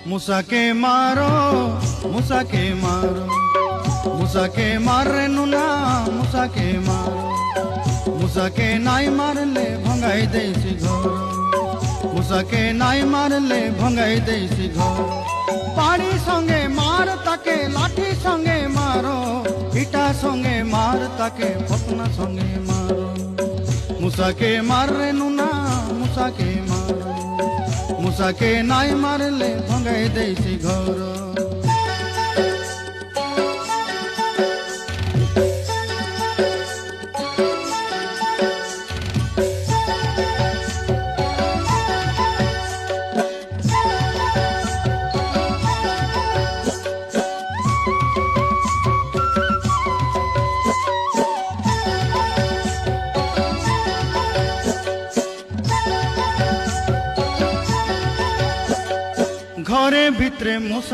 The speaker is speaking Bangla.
মুসাকে মারো, মুসাকে মারো, মুসাকে মারে নুনা, মুসাকে মারো, মুসাকে নাই মারলে ভঙ্গাই দেইছি ঘর, মুসাকে নাই মারলে ভঙ্গাই দেইছি ঘর। পাড়ি সঙ্গে মার তাকে, লাঠি সঙ্গে মারো, ইটা সঙ্গে মার তাকে, ফতনা সঙ্গে মারো। মুসাকে মারে নুনা, মুসাকে মারো, মুসাকে নাই মারলে ভঙ্গাই দেইছি ঘর। ঘরে ভিতরে মুসা